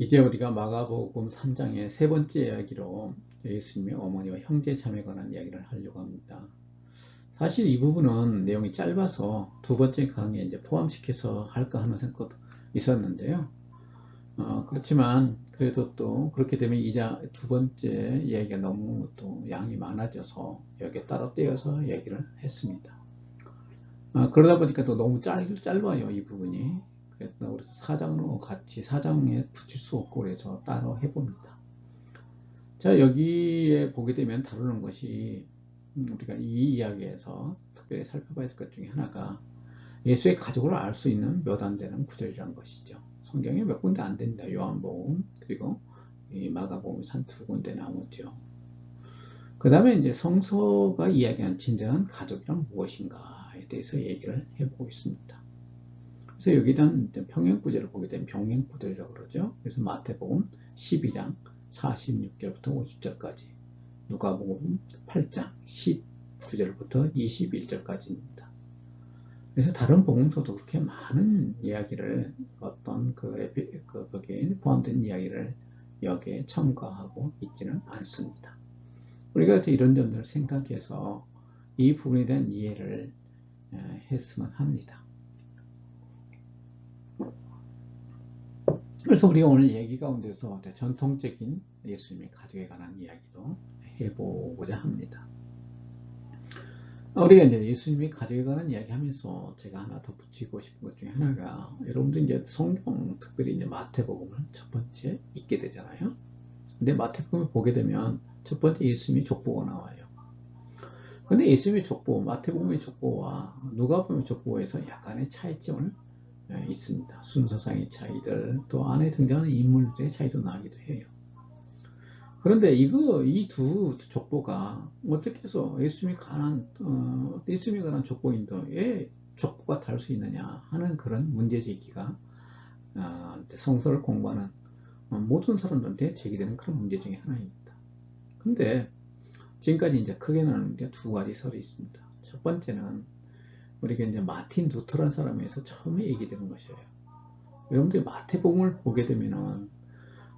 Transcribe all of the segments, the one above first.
이제 우리가 마가복음 3장의 세 번째 이야기로 예수님의 어머니와 형제 자매에 관한 이야기를 하려고 합니다. 사실 이 부분은 내용이 짧아서 두 번째 강의에 이제 포함시켜서 할까 하는 생각도 있었는데요. 그렇지만 그래도 또 그렇게 되면 이자 두 번째 이야기가 너무 또 양이 많아져서 여기에 따로 떼어서 얘기를 했습니다. 그러다 보니까 또 너무 짧아요, 이 부분이. 그래서 사장으로 같이 사장에 붙일 수 없고 그래서 따로 해봅니다. 자, 여기에 보게 되면 다루는 것이 우리가 이 이야기에서 특별히 살펴봐야 할 것 중에 하나가 예수의 가족을 알 수 있는 몇 안 되는 구절이라는 것이죠. 성경에 몇 군데 안 됩니다. 요한복음 그리고 이 마가복음에서 한 두 군데 나오죠. 그 다음에 이제 성서가 이야기하는 진정한 가족이란 무엇인가에 대해서 얘기를 해보고 있습니다. 그래서 여기다 평행구절을 보게 되면 병행구절이라고 그러죠. 그래서 마태복음 12장 46절부터 50절까지, 누가복음 8장 19절부터 21절까지입니다. 그래서 다른 복음서도 그렇게 많은 이야기를 어떤 거기에 포함된 이야기를 여기에 첨가하고 있지는 않습니다. 우리가 이런 점들을 생각해서 이 부분에 대한 이해를 했으면 합니다. 그래서 우리가 오늘 얘기 가운데서 전통적인 예수님의 가족에 관한 이야기도 해보고자 합니다. 우리가 이제 예수님의 가족에 관한 이야기 하면서 제가 하나 더 붙이고 싶은 것 중에 하나가, 여러분들 이제 성경, 특별히 이제 마태복음을 첫 번째 읽게 되잖아요. 근데 마태복음을 보게 되면 첫 번째 예수님의 족보가 나와요. 근데 예수님의 족보, 마태복음의 족보와 누가복음의 족보에서 약간의 차이점을 있습니다. 순서상의 차이들, 또 안에 등장하는 인물들의 차이도 나기도 해요. 그런데 이 두 족보가 어떻게 해서 예수님에 관한 족보인데 왜 족보가 다를 수 있느냐 하는 그런 문제제기가 성서를 공부하는 모든 사람들한테 제기되는 그런 문제 중에 하나입니다. 근데 지금까지 이제 크게 나누는 게 두 가지 설이 있습니다. 첫 번째는 우리가 이제 마틴 루터라는 사람에서 처음에 얘기되는 것이에요. 여러분들이 마태복음을 보게 되면은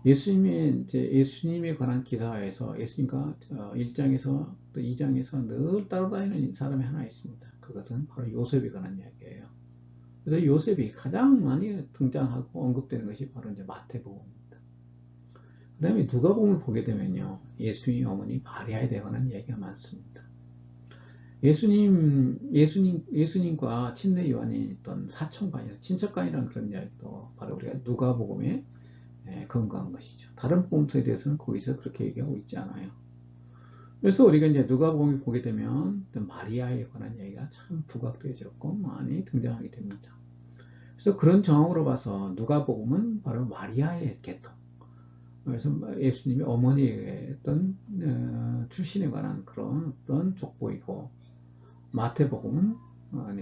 예수님에 관한 기사에서 예수님과 1장에서 또 2장에서 늘 따라다니는 사람이 하나 있습니다. 그것은 바로 요셉에 관한 이야기예요. 그래서 요셉이 가장 많이 등장하고 언급되는 것이 바로 이제 마태복음입니다. 그 다음에 누가복음을 보게 되면요, 예수님의 어머니 마리아에 관한 이야기가 많습니다. 예수님과 친례 요한이 있던 사촌간이나 친척간이라는 그런 이야기도 바로 우리가 누가복음에 근거한 것이죠. 다른 복음서에 대해서는 거기서 그렇게 얘기하고 있지 않아요. 그래서 우리가 이제 누가복음을 보게 되면 마리아에 관한 이야기가 참 부각되어졌고 많이 등장하게 됩니다. 그래서 그런 정황으로 봐서 누가복음은 바로 마리아의 계통, 그래서 예수님의 어머니의 어떤 출신에 관한 그런 어떤 족보이고, 마태복음은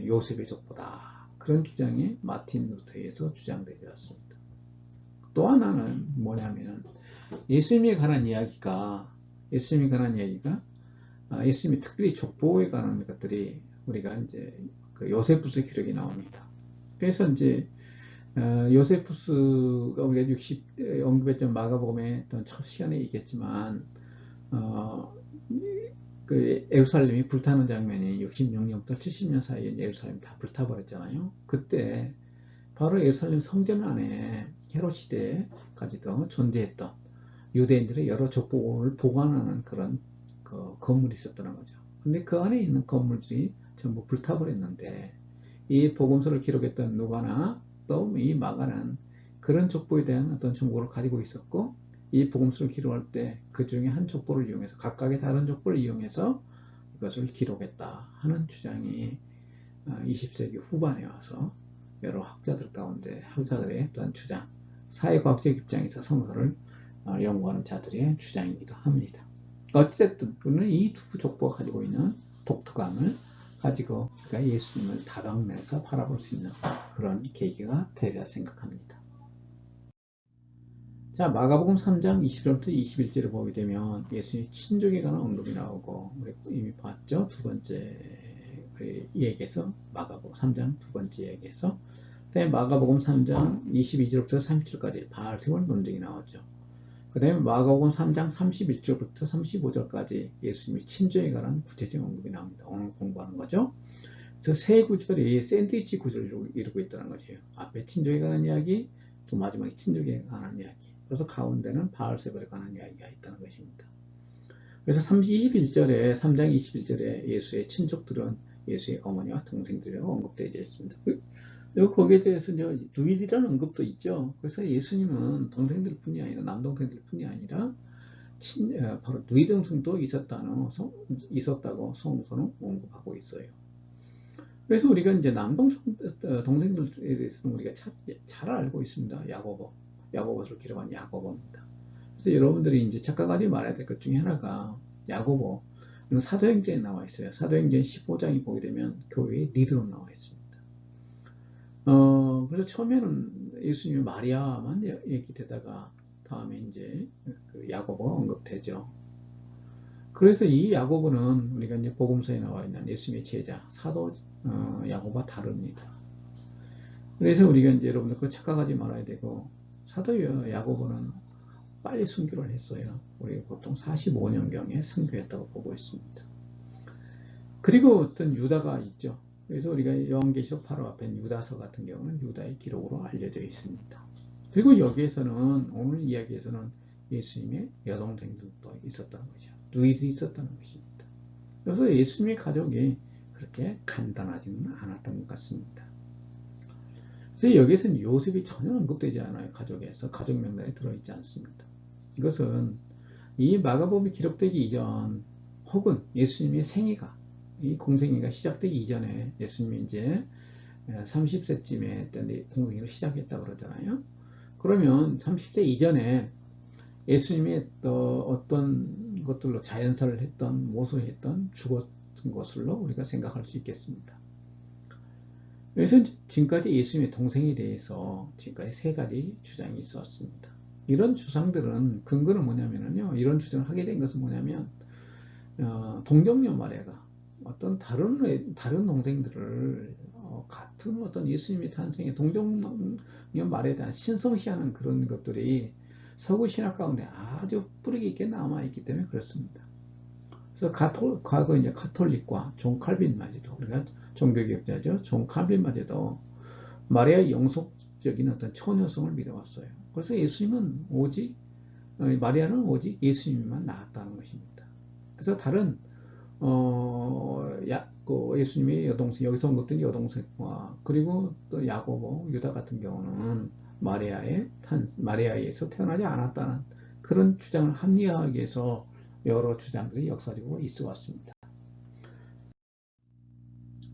요셉의 족보다, 그런 주장이 마틴 루터에서 주장되어 왔습니다. 또 하나는 뭐냐면 예수님에 관한 이야기가 예수님이 특별히 족보에 관한 것들이 우리가 이제 그 요세푸스 기록이 나옵니다. 그래서 이제 요세푸스가 우리가 60 언급했던 마가복음의 어떤 첫 시간에 얘기했지만 그 예루살렘이 불타는 장면이 66년부터 70년 사이에 예루살렘이 다 불타버렸잖아요. 그때 바로 예루살렘 성전 안에 헤롯 시대까지도 존재했던 유대인들의 여러 족보를 보관하는 그런 건물이 있었다는 거죠. 근데 그 안에 있는 건물들이 전부 불타버렸는데, 이 복음서를 기록했던 누가나 또 이 마가는 그런 족보에 대한 어떤 정보를 가지고 있었고, 이 복음서를 기록할 때 그 중에 한 족보를 이용해서, 각각의 다른 족보를 이용해서 이것을 기록했다 하는 주장이 20세기 후반에 와서 여러 학자들 가운데 학자들의 어떤 주장, 사회과학적 입장에서 성서를 연구하는 자들의 주장이기도 합니다. 어찌됐든 우리는 이 두 족보가 가지고 있는 독특함을 가지고 그러니까 예수님을 다방면에서 바라볼 수 있는 그런 계기가 되리라 생각합니다. 자, 마가복음 3장 20절부터 21절을 보게 되면 예수님의 친족에 관한 언급이 나오고, 우리 이미 봤죠? 두 번째 이야기에서, 마가복음 3장 두 번째 이야기에서 그다음에 마가복음 3장 22절부터 30절까지 바알세볼 논증이 나왔죠. 그 다음에 마가복음 3장 31절부터 35절까지 예수님이 친조에 관한 구체적인 언급이 나옵니다. 오늘 공부하는 거죠. 그래서 세 구절이 샌드위치 구조를 이루고 있다는 것이에요. 앞에 친족에 관한 이야기, 또 마지막에 친족에 관한 이야기. 그래서 가운데는 바알세벌에 관한 이야기가 있다는 것입니다. 그래서 21절에 3장 21절에 예수의 친족들은 예수의 어머니와 동생들이라고 언급되어 있습니다. 거기에 대해서 누일이라는 언급도 있죠. 그래서 예수님은 동생들 뿐이 아니라 남동생들 뿐이 아니라 바로 누이 동생도 있었다고 성서는 언급하고 있어요. 그래서 우리가 이제 동생들에 대해서는 우리가 잘 알고 있습니다. 야고보를 기록한 야고보입니다. 그래서 여러분들이 이제 착각하지 말아야 될 것 중에 하나가 야고보, 사도행전에 나와 있어요. 사도행전 15장이 보게 되면 교회의 리더로 나와 있습니다. 그래서 처음에는 예수님이 마리아만 얘기되다가 다음에 이제 그 야고보가 언급되죠. 그래서 이 야고보는 우리가 이제 복음서에 나와 있는 예수님의 제자, 사도 야고보와 다릅니다. 그래서 우리가 이제 여러분들 그거 착각하지 말아야 되고, 사도 야고보는 빨리 순교를 했어요. 우리가 보통 45년경에 순교했다고 보고 있습니다. 그리고 어떤 유다가 있죠. 그래서 우리가 요한계시록 바로 앞에 유다서 같은 경우는 유다의 기록으로 알려져 있습니다. 그리고 여기에서는 오늘 이야기에서는 예수님의 여동생들도 있었다는 것이죠. 누이들이 있었다는 것입니다. 그래서 예수님의 가족이 그렇게 간단하지는 않았던 것 같습니다. 그래서 여기에서는 요셉이 전혀 언급되지 않아요. 가족에서 가족 명단에 들어있지 않습니다. 이것은 이 마가복음이 기록되기 이전 혹은 예수님의 생애가 이 공생애가 시작되기 이전에 예수님이 이제 30세쯤에 공생애를 시작했다고 그러잖아요. 그러면 30세 이전에 예수님이 어떤 것들로 자연사를 했던, 모습을 했던, 죽었던 것으로 우리가 생각할 수 있겠습니다. 그래서 지금까지 예수님의 동생에 대해서 지금까지 세 가지 주장이 있었습니다. 이런 주장들은 근거는 뭐냐면요. 이런 주장을 하게 된 것은 뭐냐면, 동정녀 마리아가 어떤 다른 동생들을 같은 어떤 예수님의 탄생에 동정녀 마리아에 대한 신성시하는 그런 것들이 서구 신학 가운데 아주 뿌리 깊게 남아있기 때문에 그렇습니다. 그래서 과거 이제 카톨릭과 존 칼빈마저도, 우리가 종교개혁자죠. 존 칼빈마저도 마리아의 영속적인 어떤 처녀성을 믿어왔어요. 그래서 마리아는 오직 예수님만 낳았다는 것입니다. 그래서 다른 예수님의 여동생, 여기서 언급된 여동생과 그리고 또 야고보, 유다 같은 경우는 마리아에서 태어나지 않았다는 그런 주장을 합리화하기 위해서 여러 주장들이 역사적으로 있어 왔습니다.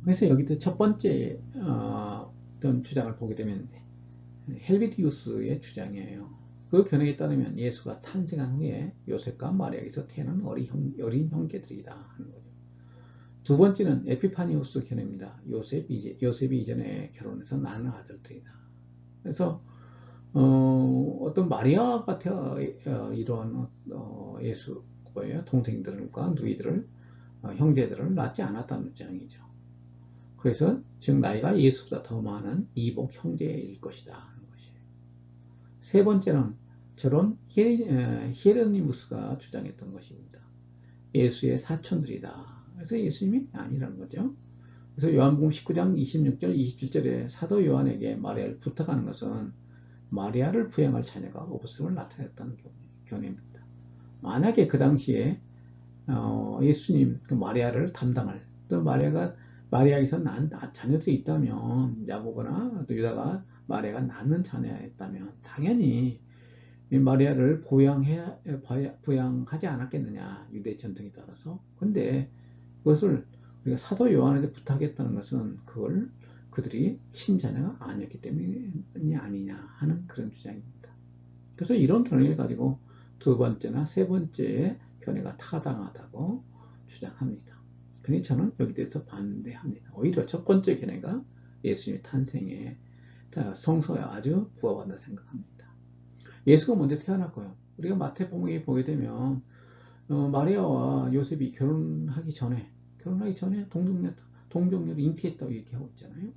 그래서 여기서 첫 번째 어떤 주장을 보게 되면 헬비디우스의 주장이에요. 그 견해에 따르면 예수가 탄생한 후에 요셉과 마리아에서 태어난 어린 형제들이다 하는 거죠. 두 번째는 에피파니우스 견해입니다. 요셉이 이전에 결혼해서 낳은 아들들이다. 그래서 어떤 마리아가 이런 예수의 동생들과 누이들을 형제들을 낳지 않았다는 주장이죠. 그래서 즉 나이가 예수보다 더 많은 이복 형제일 것이다 하는 것이에요. 세 번째는 저런 히에로니무스가 주장했던 것입니다. 예수의 사촌들이다. 그래서 예수님이 아니라는 거죠. 그래서 요한복음 19장 26절 27절에 사도 요한에게 마리아를 부탁하는 것은 마리아를 부양할 자녀가 없음을 나타냈다는 견해입니다. 만약에 그 당시에 예수님 마리아를 담당할, 또 마리아에서 낳은 자녀들이 있다면, 야고보나 또 유다가 마리아가 낳는 자녀였다면 당연히 마리아를 부양하지 않았겠느냐, 유대 전통에 따라서. 근데 그것을 우리가 사도 요한에게 부탁했다는 것은 그들이 친자녀가 아니었기 때문이 아니냐 하는 그런 주장입니다. 그래서 이런 견해를 가지고 두 번째나 세 번째의 견해가 타당하다고 주장합니다. 그러니 저는 여기 대해서 반대합니다. 오히려 첫 번째 견해가 예수님의 탄생에 성서에 아주 부합한다 생각합니다. 예수가 먼저 태어났고요. 우리가 마태복음에 보게 되면 마리아와 요셉이 결혼하기 전에 동정녀를 잉태했다고 얘기하고 있잖아요.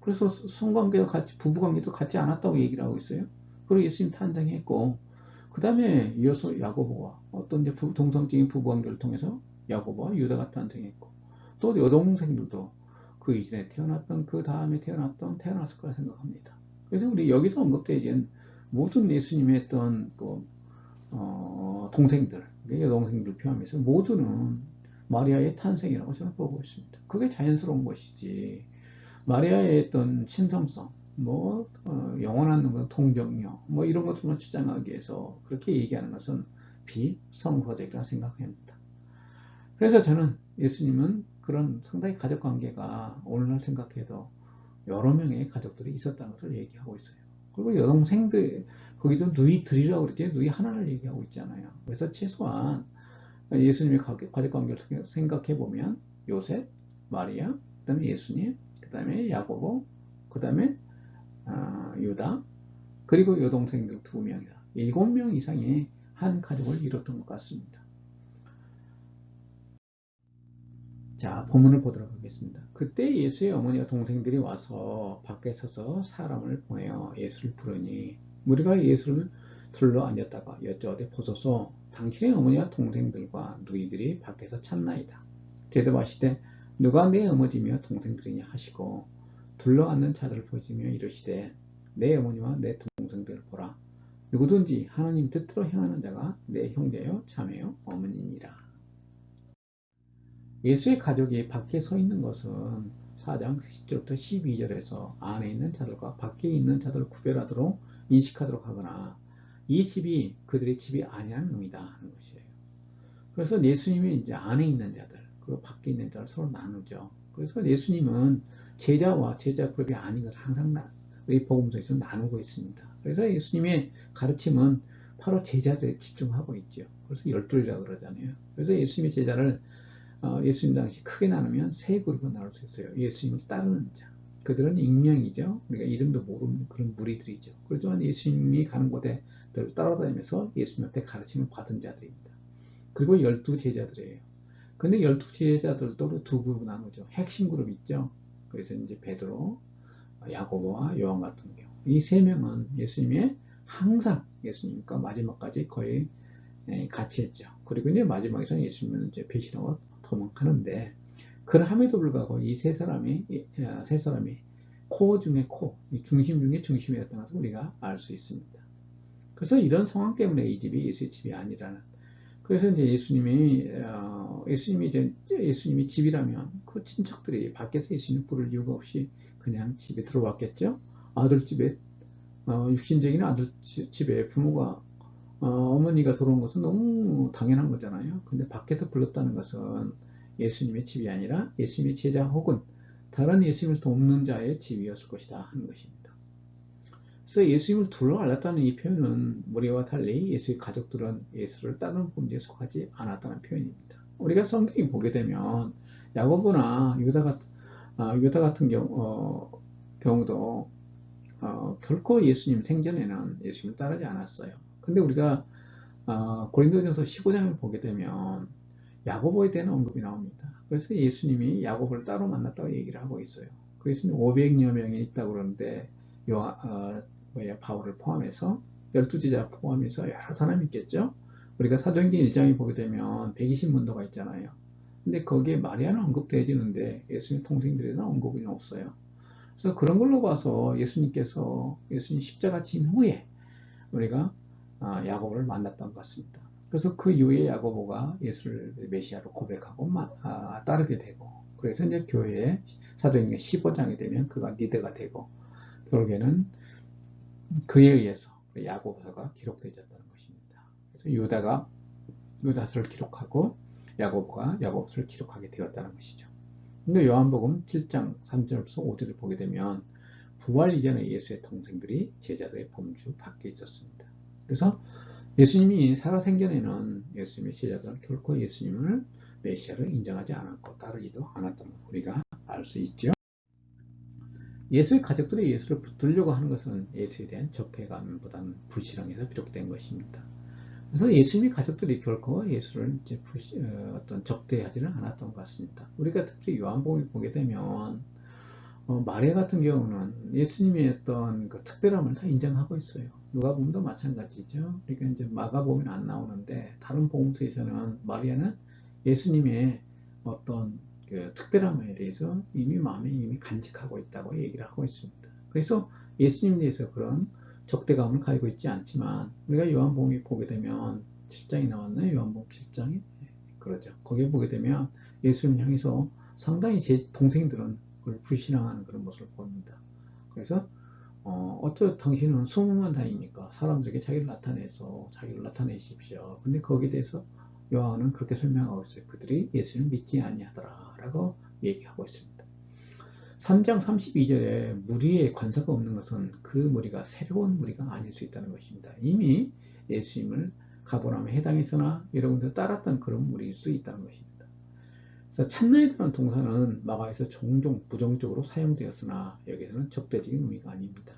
그래서 성관계도 같이, 부부관계도 같지 않았다고 얘기를 하고 있어요. 그리고 예수님 탄생했고, 그 다음에 이어서 야고보와 어떤 이제 동성적인 부부관계를 통해서 야고보와 유다가 탄생했고, 또 여동생들도 그 이전에 태어났던, 그 다음에 태어났을 거라 생각합니다. 그래서 우리 여기서 언급되어진 모든 예수님의 했던 그, 동생들, 여동생들 포함해서 모두는 마리아의 탄생이라고 저는 보고 있습니다. 그게 자연스러운 것이지, 마리아의 어떤 신성성, 영원한 통정력, 이런 것들만 주장하기 위해서 그렇게 얘기하는 것은 비성서적이라 생각합니다. 그래서 저는 예수님은 그런 상당히 가족 관계가 오늘날 생각해도 여러 명의 가족들이 있었다는 것을 얘기하고 있어요. 그리고 여동생들, 거기도 누이들이라고 그러지, 누이 하나를 얘기하고 있잖아요. 그래서 최소한 예수님의 가족 관계를 생각해 보면 요셉, 마리아, 그 다음에 예수님, 그 다음에 야고보, 그 다음에 유다, 그리고 여동생들 2명이다. 7명 이상의 한 가족을 이뤘던 것 같습니다. 자, 본문을 보도록 하겠습니다. 그때 예수의 어머니와 동생들이 와서 밖에 서서 사람을 보내어 예수를 부르니 무리가 예수를 둘러 앉았다가 여쭤오되 보소서 당신의 어머니와 동생들과 누이들이 밖에서 찾나이다. 대답하시되 누가 내 어머니며 동생들이냐 하시고 둘러 앉는 자들을 보시며 이르시되 내 어머니와 내 동생들을 보라. 누구든지 하나님 뜻대로 행하는 자가 내 형제요 자매요 어머니니라. 예수의 가족이 밖에 서 있는 것은 4장 10절부터 12절에서 안에 있는 자들과 밖에 있는 자들을 구별하도록 인식하도록 하거나 이 집이 그들의 집이 아니라는 의미다 하는 것이에요. 그래서 예수님이 이제 안에 있는 자들 그리고 밖에 있는 자를 서로 나누죠. 그래서 예수님은 제자와 제자 그룹이 아닌 것을 항상 우리 복음서에서 나누고 있습니다. 그래서 예수님의 가르침은 바로 제자들에 집중하고 있죠. 그래서 12이라고 그러잖아요. 그래서 예수님의 제자를 예수님 당시 크게 나누면 3그룹으로 나눌 수 있어요. 예수님을 따르는 자. 그들은 익명이죠. 우리가 이름도 모르는 그런 무리들이죠. 그렇지만 예수님이 가는 곳에 따라다니면서 예수님한테 가르침을 받은 자들입니다. 그리고 12제자들이에요. 근데 12제자들도 2그룹으로 나누죠. 핵심 그룹 있죠. 그래서 이제 베드로, 야고보와 요한 같은 경우. 이 3명은 예수님의 항상 예수님과 마지막까지 거의 같이 했죠. 그리고 이제 마지막에서는 예수님은 이제 배신하고 도망하는데, 그럼에도 불구하고 이 세 사람이 코 중에 코, 중심 중에 중심이었던 것을 우리가 알 수 있습니다. 그래서 이런 상황 때문에 이 집이 예수의 집이 아니라는. 그래서 이제 예수님이 집이라면 그 친척들이 밖에서 예수님 부를 이유가 없이 그냥 집에 들어왔겠죠. 아들집에, 육신적인 아들집에 부모가 어머니가 들어온 것은 너무 당연한 거잖아요. 근데 밖에서 불렀다는 것은 예수님의 집이 아니라 예수님의 제자 혹은 다른 예수님을 돕는 자의 집이었을 것이다 하는 것입니다. 그래서 예수님을 둘러 알았다는 이 표현은 무리와 달리 예수의 가족들은 예수를 따르는 범죄에 속하지 않았다는 표현입니다. 우리가 성경에 보게 되면 야고보나 유다 같은 경우도 결코 예수님 생전에는 예수님을 따르지 않았어요. 근데 우리가 고린도전서 15장을 보게 되면 야고보에 대한 언급이 나옵니다. 그래서 예수님이 야고보를 따로 만났다고 얘기를 하고 있어요. 그래서 500여 명이 있다고 그러는데 바울을 포함해서 12제자 포함해서 여러 사람이 있겠죠. 우리가 사도행전 1장에 보게 되면 120문도가 있잖아요. 근데 거기에 마리아는 언급되어지는데 예수님 동생들에는 언급이 없어요. 그래서 그런 걸로 봐서 예수님 십자가 진 후에 우리가 야고보를 만났던 것 같습니다. 그래서 그 이후에 야고보가 예수를 메시아로 고백하고 따르게 되고, 그래서 이제 교회에 사도행전 15장이 되면 그가 리더가 되고, 결국에는 그에 의해서 야고보서가 기록되어졌다는 것입니다. 그래서 유다가 유다서를 기록하고 야고보가 야고보서를 기록하게 되었다는 것이죠. 근데 요한복음 7장 3절부터 5절을 보게 되면 부활 이전에 예수의 동생들이 제자들의 범주 밖에 있었습니다. 그래서 예수님이 살아생전에는 예수님의 제자들은 결코 예수님을 메시아를 인정하지 않았고 따르지도 않았던 걸 우리가 알 수 있죠. 예수의 가족들이 예수를 붙들려고 하는 것은 예수에 대한 적개감보다는 불신앙에서 비롯된 것입니다. 그래서 예수님의 가족들이 결코 예수를 이제 적대하지는 않았던 것 같습니다. 우리가 특히 요한복음에 보게 되면 마리아 같은 경우는 예수님의 어떤 그 특별함을 다 인정하고 있어요. 누가복음도 마찬가지죠. 그러니까 이제 마가복음은 안 나오는데 다른 복음서에서는 마리아는 예수님의 어떤 그 특별함에 대해서 이미 마음에 이미 간직하고 있다고 얘기를 하고 있습니다. 그래서 예수님에 대해서 그런 적대감을 가지고 있지 않지만 우리가 요한복음에 보게 되면 7장이 나왔나요? 요한복음 7장에 그러죠. 거기에 보게 되면 예수님 향해서 상당히 제 동생들은 그걸 불신앙하는 그런 모습을 봅니다. 그래서 어쩌 당신은 20만 다니니까 사람들에게 자기를 나타내서 자기를 나타내십시오. 근데 거기에 대해서 요한은 그렇게 설명하고 있어요. 그들이 예수를 믿지 아니하더라 라고 얘기하고 있습니다. 3장 32절에 무리의 관사가 없는 것은 그 무리가 새로운 무리가 아닐 수 있다는 것입니다. 이미 예수님을 가버나움에 해당해서나 여러분들 따랐던 그런 무리일 수 있다는 것입니다. 그래서 찬나이라는 동사는 마가에서 종종 부정적으로 사용되었으나 여기서는 적대적인 의미가 아닙니다.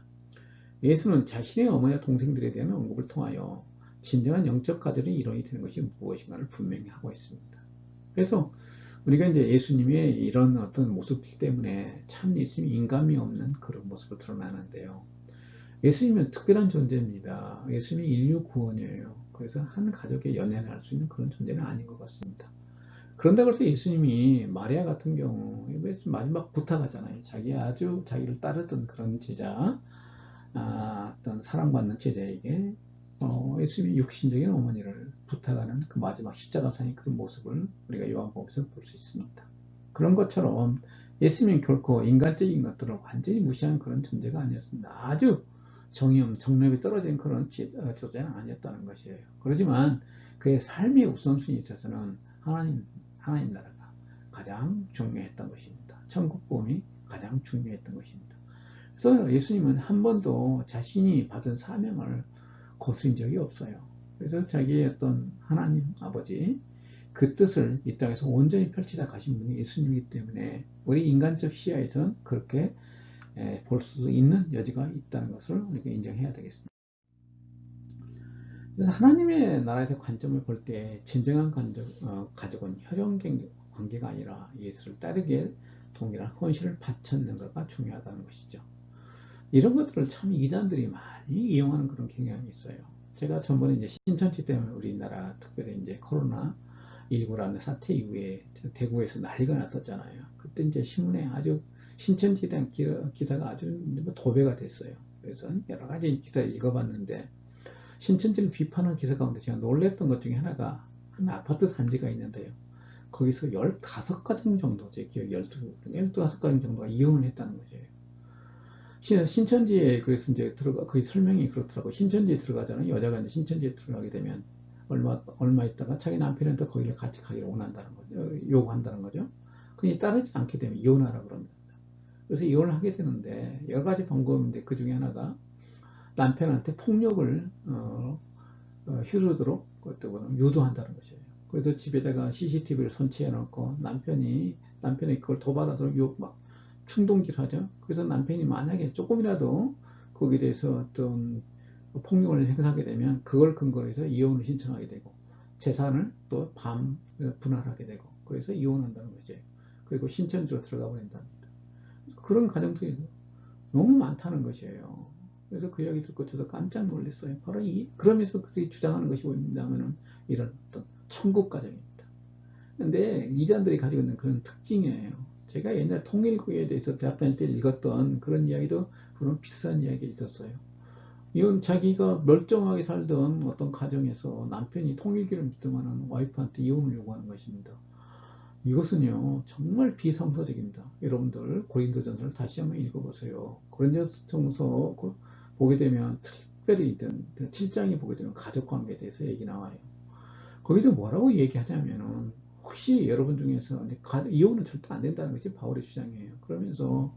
예수는 자신의 어머니와 동생들에 대한 언급을 통하여 진정한 영적 가정의 일원이 되는 것이 무엇인가를 분명히 하고 있습니다. 그래서 우리가 이제 예수님의 이런 어떤 모습들 때문에 참 예수님이 인감이 없는 그런 모습을 드러나는데요. 예수님은 특별한 존재입니다. 예수님이 인류 구원이에요. 그래서 한 가족의 연애를 할 수 있는 그런 존재는 아닌 것 같습니다. 그런다고 해서 예수님이 마리아 같은 경우 마지막 부탁하잖아요. 아주 자기를 따르던 그런 제자, 어떤 사랑받는 제자에게 예수님이 육신적인 어머니를 부탁하는 그 마지막 십자가상의 그런 모습을 우리가 요한복음에서 볼 수 있습니다. 그런 것처럼 예수님은 결코 인간적인 것들을 완전히 무시하는 그런 존재가 아니었습니다. 아주 정답이 떨어진 그런 존재는 아니었다는 것이에요. 그렇지만 그의 삶의 우선순위에 있어서는 하나님 나라가 가장 중요했던 것입니다. 천국 복음이 가장 중요했던 것입니다. 그래서 예수님은 한 번도 자신이 받은 사명을 거스린 적이 없어요. 그래서 자기의 어떤 하나님 아버지 그 뜻을 이 땅에서 온전히 펼치다 가신 분이 예수님이기 때문에 우리 인간적 시야에서는 그렇게 볼 수 있는 여지가 있다는 것을 우리가 인정해야 되겠습니다. 그래서 하나님의 나라에서 관점을 볼 때 진정한 가족은 혈연 관계가 아니라 예수를 따르기에 동일한 헌신을 바쳤는 것가 중요하다는 것이죠. 이런 것들을 참 이단들이 많이 이용하는 그런 경향이 있어요. 제가 전번에 이제 신천지 때문에 우리나라 특별히 이제 코로나19라는 사태 이후에 대구에서 난리가 났었잖아요. 그때 이제 신문에 아주 신천지에 대한 기사가 아주 도배가 됐어요. 그래서 여러 가지 기사 읽어봤는데 신천지를 비판한 기사 가운데 제가 놀랬던 것 중에 하나가 한 아파트 단지가 있는데요. 거기서 15가정 정도, 제 기억에 15가정 정도가 이혼을 했다는 거예요. 신천지에 그래서 이제 그 설명이 그렇더라고. 신천지에 들어가잖아요. 여자가 이제 신천지에 들어가게 되면 얼마 있다가 자기 남편한테 거기를 같이 가기를 원한다는 거죠. 요구한다는 거죠. 그니 따르지 않게 되면 이혼하라 그럽니다. 그래서 이혼을 하게 되는데 여러 가지 방법인데 그 중에 하나가 남편한테 폭력을 휘두르도록 유도한다는 것이에요. 그래서 집에다가 CCTV를 설치해 놓고 남편이 그걸 도받아도 막 충동질하죠. 그래서 남편이 만약에 조금이라도 거기에 대해서 어떤 폭력을 행사하게 되면 그걸 근거로 해서 이혼을 신청하게 되고 재산을 또 분할하게 되고 그래서 이혼한다는 거죠. 그리고 신천지로 들어가 버린답니다. 그런 가정들이 너무 많다는 것이에요. 그래서 그 이야기 듣고 저도 깜짝 놀랐어요. 바로 그러면서 그들이 주장하는 것이 뭐냐면은 이런 어떤 천국 가정입니다. 근데 이단들이 가지고 있는 그런 특징이에요. 제가 옛날 통일교에 대해서 대학 다닐 때 읽었던 그런 이야기도 그런 비슷한 이야기가 있었어요. 이건 자기가 멀쩡하게 살던 어떤 가정에서 남편이 통일교를 믿더만은 와이프한테 이혼을 요구하는 것입니다. 이것은요 정말 비성서적입니다. 여러분들 고린도전서를 다시 한번 읽어보세요. 고린도전서 보게 되면 특별히 7장에 보게 되면 가족관계에 대해서 얘기 나와요. 거기서 뭐라고 얘기하냐면은 혹시 여러분 중에서 이혼은 절대 안 된다는 것이 바울의 주장이에요. 그러면서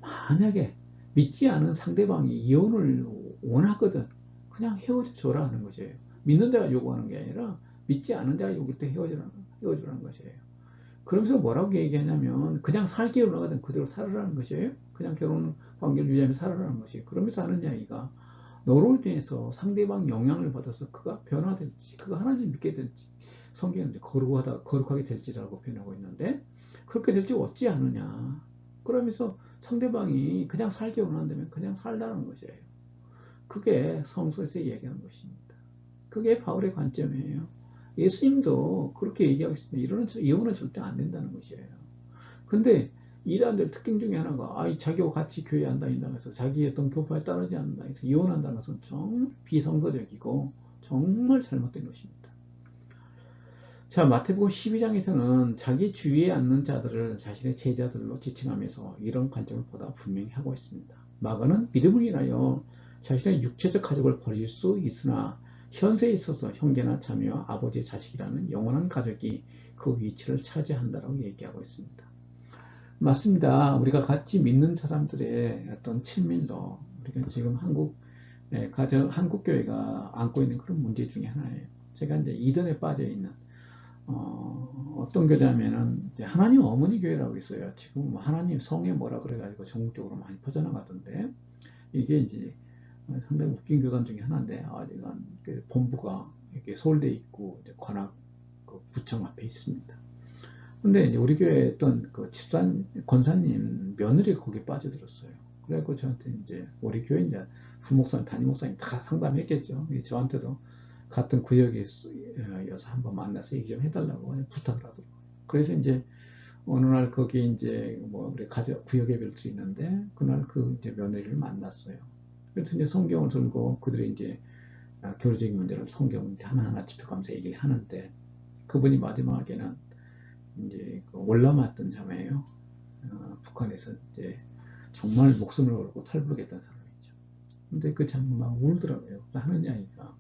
만약에 믿지 않은 상대방이 이혼을 원하거든 그냥 헤어져 줘라 하는 것이에요. 믿는 자가 요구하는 게 아니라 믿지 않은 자가 요구할 때 헤어져라는 것이에요. 그러면서 뭐라고 얘기하냐면 그냥 살기로 나가든 그대로 살아라는 것이에요. 그냥 결혼 관계를 유지하며 살아라는 것이에요. 그러면서 하는 이야기가 너로 인해서 상대방 영향을 받아서 그가 변화될지 그가 하나님 믿게 될지 성경은 거룩하게 될지라고 표현하고 있는데 그렇게 될지 어찌 아느냐. 그러면서 상대방이 그냥 살기 원한다면 그냥 살라는 것이에요. 그게 성서에서 얘기하는 것입니다. 그게 바울의 관점이에요. 예수님도 그렇게 얘기하고 있습니다. 이혼은 절대 안 된다는 것이에요. 근데 이단들 특징 중에 하나가 자기와 같이 교회 안 다닌다고 해서 자기의 어떤 교파에 따르지 않는다 해서 이혼한다는 것은 정말 비성서적이고 정말 잘못된 것입니다. 자, 마태복음 12장에서는 자기 주위에 앉는 자들을 자신의 제자들로 지칭하면서 이런 관점을 보다 분명히 하고 있습니다. 마가는 믿음을 인하여 자신의 육체적 가족을 버릴 수 있으나 현세에 있어서 형제나 자매와 아버지의 자식이라는 영원한 가족이 그 위치를 차지한다고 얘기하고 있습니다. 맞습니다. 우리가 같이 믿는 사람들의 어떤 친밀도, 우리가 지금 한국 교회가 안고 있는 그런 문제 중에 하나예요. 제가 이제 이단에 빠져 있는 어떤 교회냐면은 하나님 어머니 교회라고 있어요. 지금 하나님 성에 뭐라 그래가지고 전국적으로 많이 퍼져나가던데, 이게 이제 상당히 웃긴 교단 중에 하나인데, 그 본부가 이렇게 서울대에 있고 이제 관악 그 구청 앞에 있습니다. 근데 이제 우리 교회 어떤 그 집산 권사님 며느리가 거기에 빠져들었어요. 그래갖고 저한테 이제 우리 교회 이제 부목사님, 담임 목사님 다 상담했겠죠. 저한테도 같은 구역에서 한번 만나서 얘기 좀 해달라고 부탁을 하더라고요. 그래서 이제 어느 날 거기 이제 뭐 우리 구역 예배를 드리는데 그날 그 이제 며느리를 만났어요. 그래서 이제 성경을 들고 그들이 이제 교류적인 문제를 성경 하나하나 짚어가면서 얘기를 하는데, 그분이 마지막에는 이제 그 월남았던 자매예요. 북한에서 이제 정말 목숨을 걸고 탈북했던 사람이죠. 근데 그 자매가 막 울더라고요. 하는 이야기가,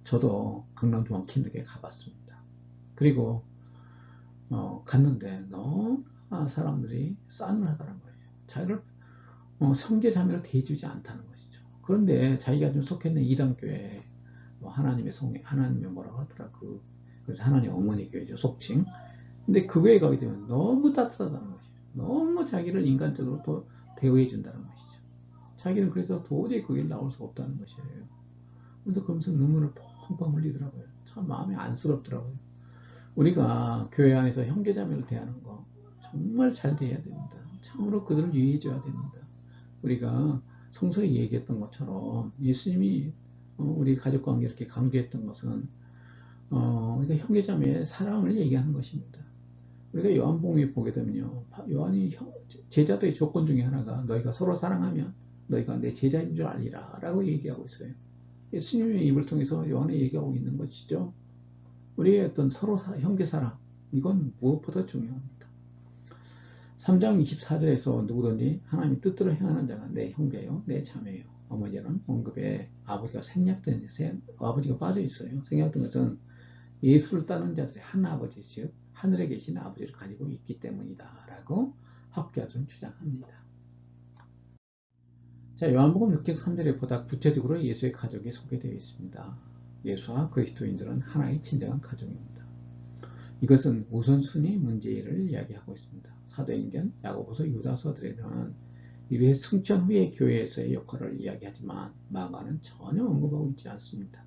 저도 강남중앙klinique 가봤습니다. 그리고 갔는데 너무 사람들이 싸늘하다는 거예요. 자기를 형제 자매로 대해주지 않다는 것이죠. 그런데 자기가 좀 속했는 이단교회, 하나님의 성에, 하나님의 뭐라고 하더라, 그래서 하나님 어머니 교회죠, 속칭. 근데 그 교회 가게 되면 너무 따뜻하다는 것이죠. 너무 자기를 인간적으로 또 대우해 준다는 것이죠. 자기는 그래서 도저히 그 길 나올 수 없다는 것이에요. 그래서 그러면서 눈물을 펑펑 흘리더라고요. 참 마음이 안쓰럽더라고요. 우리가 교회 안에서 형제자매를 대하는 거 정말 잘 대해야 됩니다. 참으로 그들을 유의해 줘야 됩니다. 우리가 성서에 얘기했던 것처럼 예수님이 우리 가족관계 이렇게 강조했던 것은 우리가 형제자매의 사랑을 얘기하는 것입니다. 우리가 요한복음에 보게 되면요, 요한이 제자도의 조건 중에 하나가 너희가 서로 사랑하면 너희가 내 제자인 줄 알리라 라고 얘기하고 있어요. 예수님의 입을 통해서 요한이 얘기하고 있는 것이죠. 우리의 어떤 서로 형제 사랑, 이건 무엇보다 중요합니다. 3장 24절에서 누구든지 하나님의 뜻대로 행하는 자가 내 형제요, 내 자매요. 어머니는 언급에 아버지가 아버지가 빠져 있어요. 생략된 것은 예수를 따르는 자들의 한 아버지, 즉 하늘에 계신 아버지를 가지고 있기 때문이다 라고 학교에서는 주장합니다. 자, 요한복음 6장 3절에 보다 구체적으로 예수의 가족이 소개되어 있습니다. 예수와 그리스도인들은 하나의 진정한 가족입니다. 이것은 우선순위 문제를 이야기하고 있습니다. 사도행전, 야고보서, 유다서들에는 이후에 승천 후의 교회에서의 역할을 이야기하지만 마가는 전혀 언급하고 있지 않습니다.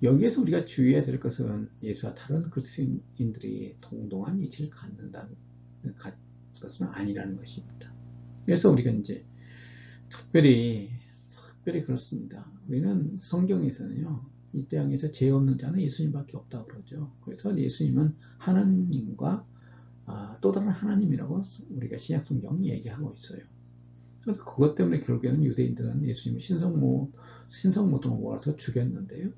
여기에서 우리가 주의해야 될 것은 예수와 다른 그리스도인들이 동등한 위치를 갖는다는 것은 아니라는 것입니다. 그래서 우리가 이제 특별히 그렇습니다. 우리는 성경에서는요, 이 땅에서 죄 없는 자는 예수님밖에 없다고 그러죠. 그래서 예수님은 하나님과 또 다른 하나님이라고 우리가 신약 성경 얘기하고 있어요. 그래서 그것 때문에 결국에는 유대인들은 예수님을 신성모독으로 몰아서 죽였는데요.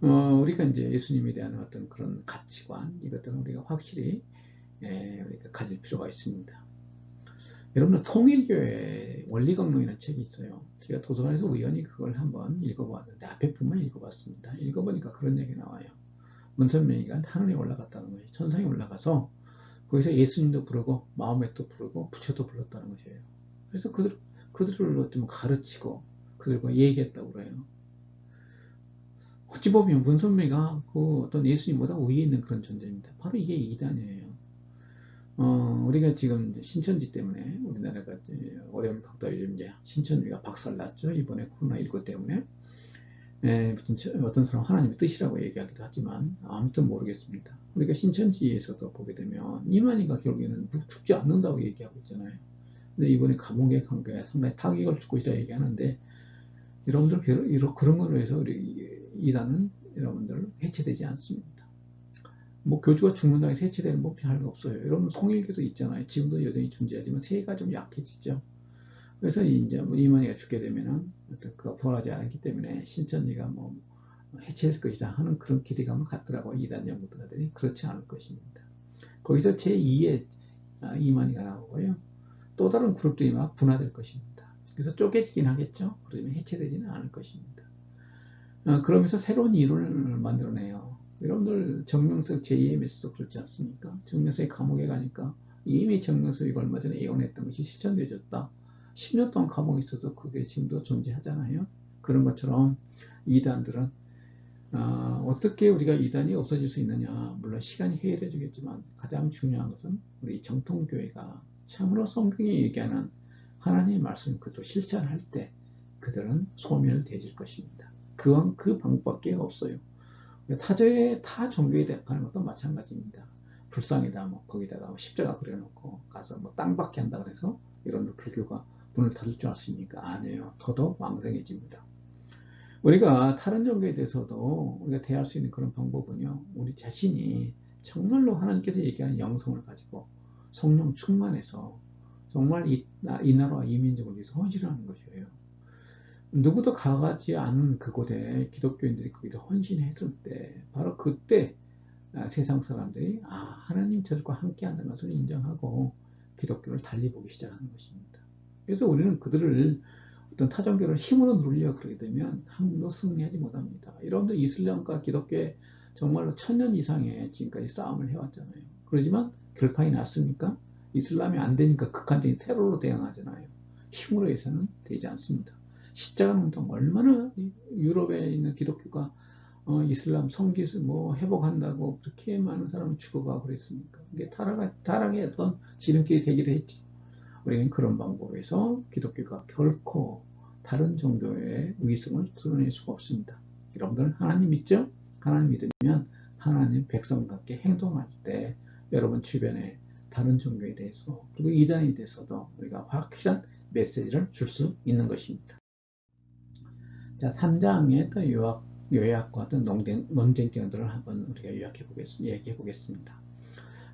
우리가 이제 예수님에 대한 어떤 그런 가치관, 이것들은 우리가 확실히 우리가 가질 필요가 있습니다. 여러분은 통일교회 원리강론이라는 책이 있어요. 제가 도서관에서 우연히 그걸 한번 읽어보았는데 앞에 부분만 읽어봤습니다. 읽어보니까 그런 얘기 나와요. 문선명이가 하늘에 올라갔다는 거예요. 천상에 올라가서 거기서 예수님도 부르고 마음에도 부르고 부처도 불렀다는 것이에요. 그래서 그들을 좀 가르치고 그들과 얘기했다고 그래요. 어찌 보면 문선명이가 그 어떤 예수님보다 위에 있는 그런 존재입니다. 바로 이게 이단이에요. 우리가 지금 신천지 때문에 우리나라가 어려움이 극도화, 요즘 이제 신천지가 박살났죠. 이번에 코로나19 때문에. 어떤 사람은 하나님의 뜻이라고 얘기하기도 하지만 아무튼 모르겠습니다. 우리가 신천지에서도 보게 되면 이만희가 결국에는 죽지 않는다고 얘기하고 있잖아요. 근데 이번에 감옥에 간 게 상당히 타격을 줄 것이라 얘기하는데 여러분들 그런 걸로 해서 우리 이단은 여러분들 해체되지 않습니다. 뭐 교주가 죽는다고 해서 해체되는 법이 할 거 없어요. 여러분 통일교도 있잖아요. 지금도 여전히 존재하지만 세가 좀 약해지죠. 그래서 이제 뭐 이만희가 죽게 되면은 그가 부활하지 않았기 때문에 신천지가 뭐 해체될 것이다 하는 그런 기대감을 갖더라고요. 이단 연구가들이. 그렇지 않을 것입니다. 거기서 제2의 이만희가 나오고요. 또 다른 그룹들이 막 분화될 것입니다. 그래서 쪼개지긴 하겠죠. 그러면 해체되지는 않을 것입니다. 그러면서 새로운 이론을 만들어내요. 여러분들 정명석 JMS도 그렇지 않습니까? 정명석이 감옥에 가니까 이미 정명석이 얼마 전에 예언했던 것이 실천되어졌다. 10년 동안 감옥에 있어도 그게 지금도 존재하잖아요. 그런 것처럼 이단들은 어떻게 우리가 이단이 없어질 수 있느냐. 물론 시간이 해결해 주겠지만 가장 중요한 것은 우리 정통교회가 참으로 성경이 얘기하는 하나님의 말씀 그대로 실천할 때 그들은 소멸되질 것입니다. 그 방법밖에 없어요. 타 종교에 대학하는 것도 마찬가지입니다. 불쌍이다, 뭐, 거기다가 십자가 그려놓고 가서 뭐 땅밖에 한다 그래서 이런 불교가 문을 닫을 줄 아십니까? 아니에요. 더더욱 왕성해집니다. 우리가 다른 종교에 대해서도 우리가 대할 수 있는 그런 방법은요, 우리 자신이 정말로 하나님께서 얘기하는 영성을 가지고 성령 충만해서 정말 이 나라와 이 민족을 위해서 헌신하는 것이에요. 누구도 가지 않은 그곳에 기독교인들이 거기다 헌신했을 때 바로 그때 세상 사람들이 하나님 저들과 함께 한다는 것을 인정하고 기독교를 달리 보기 시작하는 것입니다. 그래서 우리는 그들을 어떤 타종교를 힘으로 누르려 그러게 되면 한 번도 승리하지 못합니다. 여러분들 이슬람과 기독교에 정말로 1000년 이상의 지금까지 싸움을 해왔잖아요. 그러지만 결판이 났습니까? 이슬람이 안 되니까 극한적인 테러로 대응하잖아요. 힘으로 해서는 되지 않습니다. 십자가 운동 얼마나 유럽에 있는 기독교가 이슬람 성기수 뭐 회복한다고 그렇게 많은 사람을 죽어가고 그랬습니까? 이게 타락의 어떤 지름길이 되기도 했지. 우리는 그런 방법으로 해서 기독교가 결코 다른 종교의 위성을 드러낼 수가 없습니다. 여러분들 하나님 믿죠? 하나님 믿으면 하나님 백성과 함께 행동할 때 여러분 주변에 다른 종교에 대해서 그리고 이단에 대해서도 우리가 확실한 메시지를 줄 수 있는 것입니다. 자, 3장의 또 요약과 어떤 논쟁점들을 한번 우리가 얘기해 보겠습니다.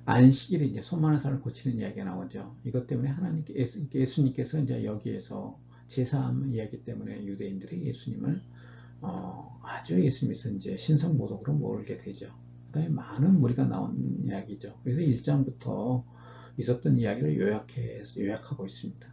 안식일이 이제 수많은 사람을 고치는 이야기가 나오죠. 이것 때문에 예수님께서 이제 여기에서 제3 이야기 때문에 유대인들이 예수님을 아주 예수님에서 이제 신성모독으로 몰게 되죠. 그 다음에 많은 무리가 나온 이야기죠. 그래서 1장부터 있었던 이야기를 요약하고 있습니다.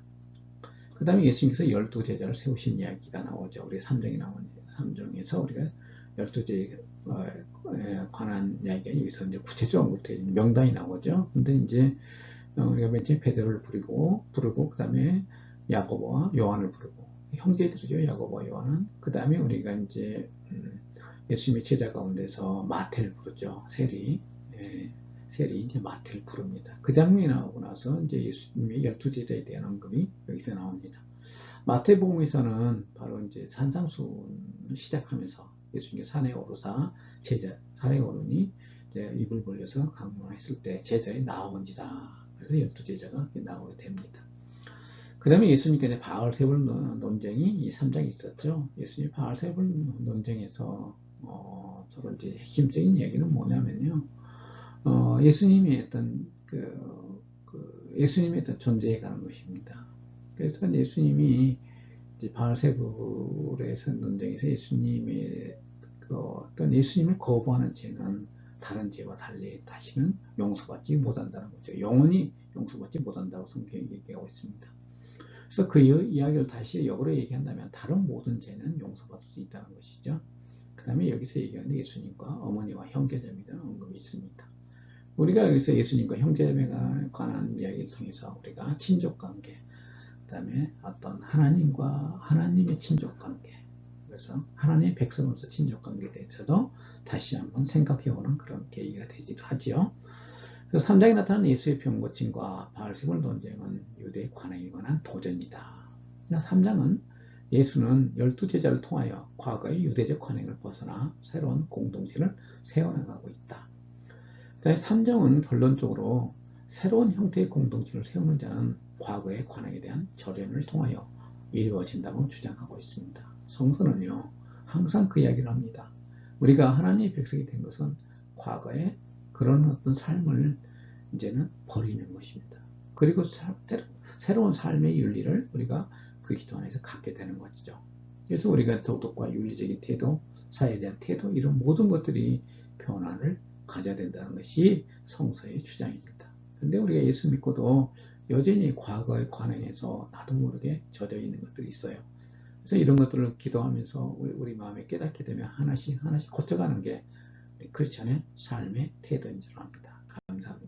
그 다음에 예수님께서 12제자를 세우신 이야기가 나오죠. 우리 3장에서 우리가 12제자에 관한 이야기가 여기서 이제 구체적으로 명단이 나오죠. 근데 이제 우리가 맨 처음에 베드로를 부르고 그 다음에 야고보와 요한을 부르고 형제들이죠. 야고보와 요한은. 그 다음에 우리가 이제 예수님의 제자 가운데서 마태를 부르죠. 세리 이제 마태를 부릅니다. 그 장면이 나오고 나서 이제 예수님의 12제자에 대한 언급이 여기서 나옵니다. 마태복음에서는 바로 이제 산상수훈을 시작하면서 예수님께서 산에 오르사 산에 오르니 이제 입을 벌려서 강론했을 때 제자에 나온지다. 그래서 12제자가 나오게 됩니다. 그 다음에 예수님께서 바알세불 논쟁이 이 3장에 있었죠. 예수님 바알세불 논쟁에서 서로 이제 핵심적인 얘기는 뭐냐면요. 예수님이 어떤 예수님의 어떤 존재에 관한 것입니다. 그래서 예수님이 이제 바알세불에서 논쟁에서 예수님의 어떤 예수님을 거부하는 죄는 다른 죄와 달리 다시는 용서받지 못한다는 거죠. 영원히 용서받지 못한다고 성경이 얘기하고 있습니다. 그래서 그 이야기를 다시 역으로 얘기한다면 다른 모든 죄는 용서받을 수 있다는 것이죠. 그 다음에 여기서 얘기하는 예수님과 어머니와 형제자매에 대한 언급이 있습니다. 우리가 여기서 예수님과 형제자매에 관한 이야기를 통해서 우리가 친족관계, 그 다음에 어떤 하나님과 하나님의 친족관계, 그래서 하나님의 백성으로서 친족관계에 대해서도 다시 한번 생각해보는 그런 계기가 되기도 하지요. 그래서 3장에 나타나는 예수의 병고침과 바알세불 논쟁은 유대의 관행에 관한 도전이다. 3장은 예수는 12제자를 통하여 과거의 유대적 관행을 벗어나 새로운 공동체를 세워나가고 있다. 3장은 결론적으로 새로운 형태의 공동체를 세우는 자는 과거의 관행에 대한 절연을 통하여 이루어진다고 주장하고 있습니다. 성서는요, 항상 그 이야기를 합니다. 우리가 하나님의 백성이 된 것은 과거의 그런 어떤 삶을 이제는 버리는 것입니다. 그리고 새로운 삶의 윤리를 우리가 그리스도 안에서 갖게 되는 것이죠. 그래서 우리가 도덕과 윤리적인 태도, 사회에 대한 태도, 이런 모든 것들이 변화를 가져야 된다는 것이 성서의 주장입니다. 그런데 우리가 예수 믿고도 여전히 과거의 관행에서 나도 모르게 젖어 있는 것들이 있어요. 그래서 이런 것들을 기도하면서 우리 마음에 깨닫게 되면 하나씩 하나씩 고쳐가는 게 크리스천의 삶의 태도인 줄 압니다. 감사합니다.